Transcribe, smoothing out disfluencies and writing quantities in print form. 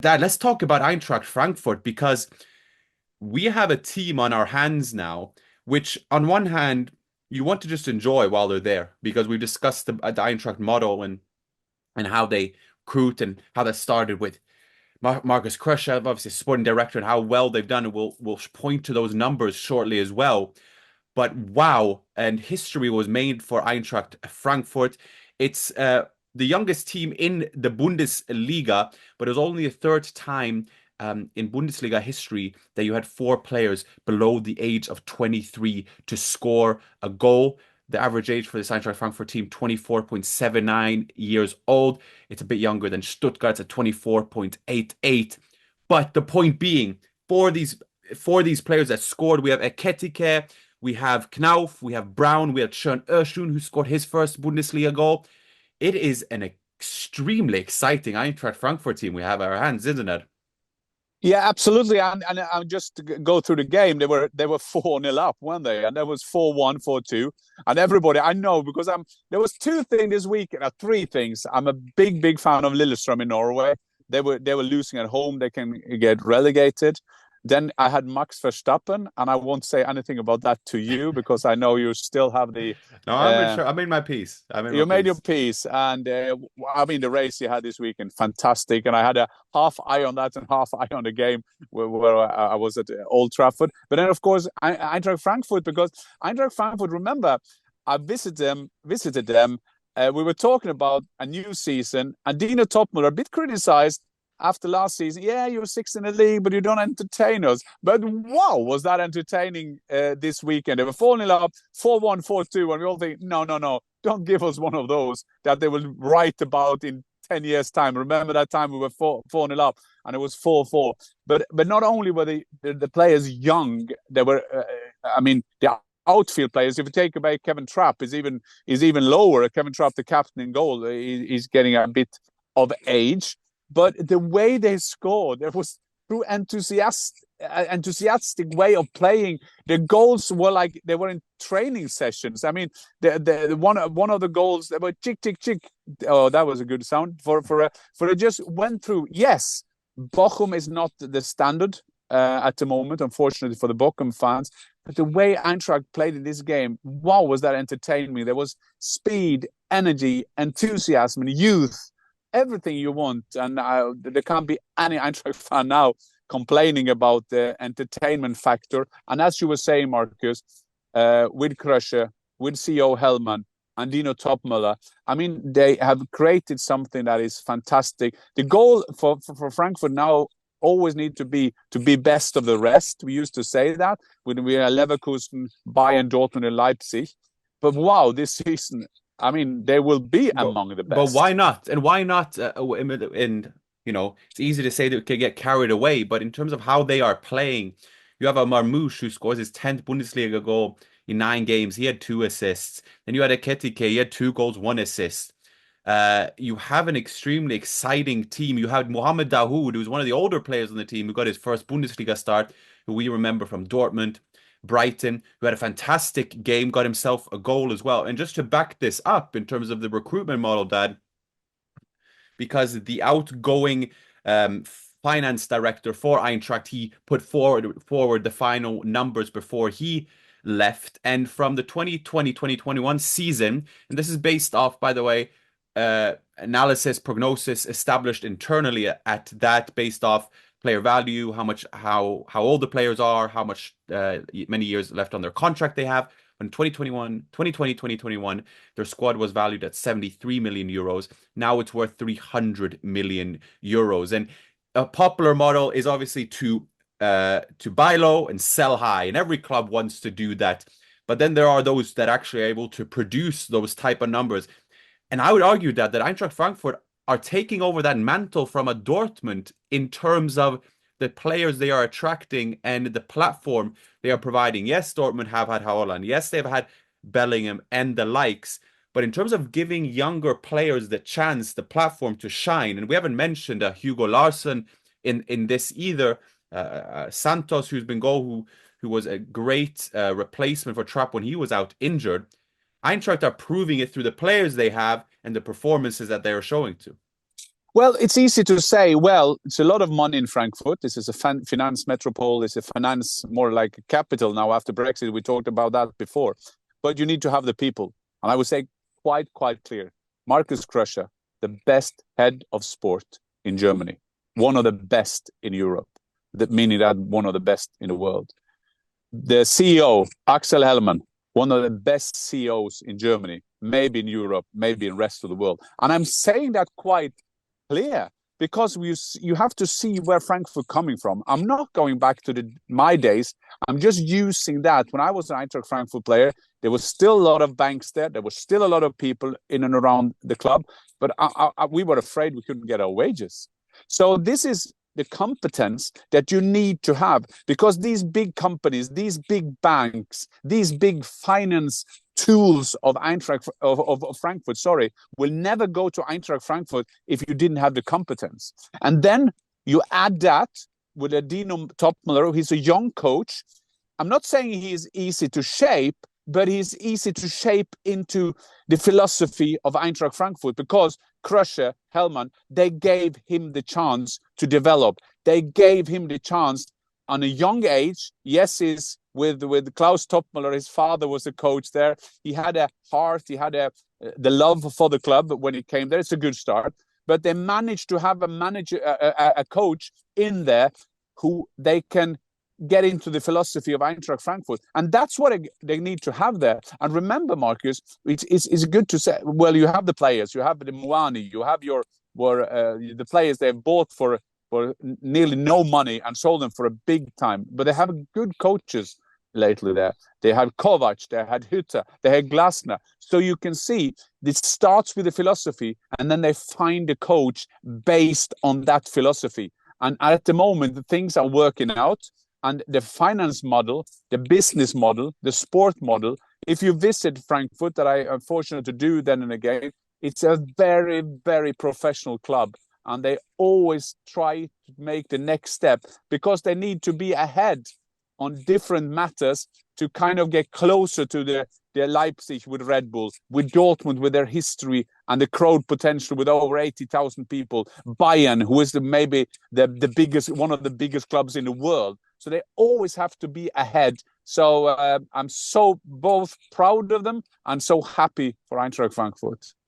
Dad, let's talk about Eintracht Frankfurt because we have a team on our hands now, which on one hand, you want to just enjoy while they're there because we've discussed the Eintracht model and how they recruit and how that started with Markus Krushev, obviously sporting director, and how well they've done. And we'll point to those numbers shortly as well. But wow, and history was made for Eintracht Frankfurt. It's the youngest team in the Bundesliga, but it was only the third time in Bundesliga history that you had four players below the age of 23 to score a goal. The average age for this Eintracht Frankfurt team, 24.79 years old. It's a bit younger than Stuttgart's at 24.88. But the point being, for these players that scored, we have Eketike, we have Knauf, we have Brown, we have Schön Öztürk, who scored his first Bundesliga goal. It is an extremely exciting Eintracht Frankfurt team we have at our hands, isn't it? Yeah, absolutely. And just to go through the game, they were 4-0 up, weren't they? And there was 4-1, 4-2. And everybody I know, because there was two things this week, three things. I'm a big fan of Lillestrøm in Norway. They were losing at home, they can get relegated. Then I had Max Verstappen, and I won't say anything about that to you because I know you still have the No, I'm uh, sure. I made my peace. I made my you made your peace. piece, and I mean the race you had this weekend, fantastic. And I had a half eye on that and half eye on the game where I was at Old Trafford. But then, of course, Eintracht Frankfurt, because Eintracht Frankfurt. Remember, I visited them. We were talking about a new season, and Dino Topmüller, a bit criticized after last season. Yeah, you're sixth in the league, but you don't entertain us. But wow, was that entertaining this weekend? They were 4-0 up, 4-1, 4-2, and we all think, no, don't give us one of those that they will write about in 10 years' time. Remember that time we were 4-0 up and it was 4-4. But not only were the players young, they were, I mean, the outfield players. If you take away Kevin Trapp, is even lower. Kevin Trapp, the captain in goal, he's getting a bit of age. But the way they scored, it was through enthusiastic way of playing. The goals were like they were in training sessions. I mean, the one of the goals, they were chick chick chick. Oh, that was a good sound for it just went through. Yes, Bochum is not the standard at the moment, unfortunately for the Bochum fans. But the way Eintracht played in this game, wow, was that entertaining! There was speed, energy, enthusiasm, and youth, everything you want. And there can't be any Eintracht fan now complaining about the entertainment factor. And as you were saying, Marcus, with Krusher, with CEO Hellman, and Dino Topmüller, I mean, they have created something that is fantastic. The goal for Frankfurt now always need to be best of the rest. We used to say that when we are Leverkusen, Bayern, Dortmund, and Leipzig. But wow, this season, I mean, they will be among the But why best. not? And why not? It's easy to say that we can get carried away, but in terms of how they are playing, you have a Marmoush who scores his 10th Bundesliga goal in 9 games. He had 2 assists. Then you had Eketike, he had 2 goals, 1 assist. You have an extremely exciting team. You had Mohamed Dahoud, who's one of the older players on the team, who got his first Bundesliga start, who we remember from Dortmund. Brighton, who had a fantastic game, got himself a goal as well. And just to back this up in terms of the recruitment model, Dad, because the outgoing finance director for Eintracht, he put forward the final numbers before he left. And from the 2020-2021 season, and this is based off, by the way, analysis, prognosis established internally at that, based off player value, how old the players are, how much many years left on their contract they have. In 2021, their squad was valued at 73 million euros. Now it's worth 300 million euros. And a popular model is obviously to buy low and sell high, and every club wants to do that. But then there are those that actually are able to produce those type of numbers. And I would argue that Eintracht Frankfurt are taking over that mantle from a Dortmund in terms of the players they are attracting and the platform they are providing. Yes, Dortmund have had Haaland. Yes, they've had Bellingham and the likes. But in terms of giving younger players the chance, the platform to shine, and we haven't mentioned Hugo Larsson in this either. Santos, who's been who was a great replacement for Trapp when he was out injured. Eintracht are proving it through the players they have and the performances that they are showing to. Well, it's easy to say, well, it's a lot of money in Frankfurt. This is a finance metropole. It's a finance more like a capital now after Brexit. We talked about that before. But you need to have the people. And I would say quite clear. Markus Krösche, the best head of sport in Germany. One of the best in Europe. Meaning that one of the best in the world. The CEO, Axel Hellmann, one of the best CEOs in Germany, maybe in Europe, maybe in the rest of the world. And I'm saying that quite clear because you have to see where Frankfurt coming from. I'm not going back to my days. I'm just using that. When I was an Eintracht Frankfurt player, there was still a lot of banks there. There was still a lot of people in and around the club, but we were afraid we couldn't get our wages. So this is the competence that you need to have, because these big companies, these big banks, these big finance tools of Eintracht of Frankfurt, will never go to Eintracht Frankfurt if you didn't have the competence. And then you add that with a Dino Topmüller. He's a young coach. I'm not saying he is easy to shape, but he's easy to shape into the philosophy of Eintracht Frankfurt, because Krösche, Hellmann, they gave him the chance to develop. They gave him the chance on a young age. Yes, he's with Klaus Topmüller. His father was a coach there. He had a heart. He had the love for the club when he came there. It's a good start. But they managed to have a coach in there who they can get into the philosophy of Eintracht Frankfurt. And that's what they need to have there. And remember, Marcus, it's good to say, well, you have the players, you have the Muani, you have the players they've bought for nearly no money and sold them for a big time. But they have good coaches lately there. They had Kovac, they had Hütter, they had Glasner. So you can see this starts with the philosophy, and then they find a coach based on that philosophy. And at the moment, things are working out. And the finance model, the business model, the sport model, if you visit Frankfurt, that I am fortunate to do then and again, it's a very, very professional club. And they always try to make the next step because they need to be ahead on different matters to kind of get closer to the Leipzig with Red Bull, with Dortmund with their history and the crowd potential with over 80,000 people, Bayern, who is maybe the biggest, one of the biggest clubs in the world. So they always have to be ahead. So I'm so both proud of them and so happy for Eintracht Frankfurt.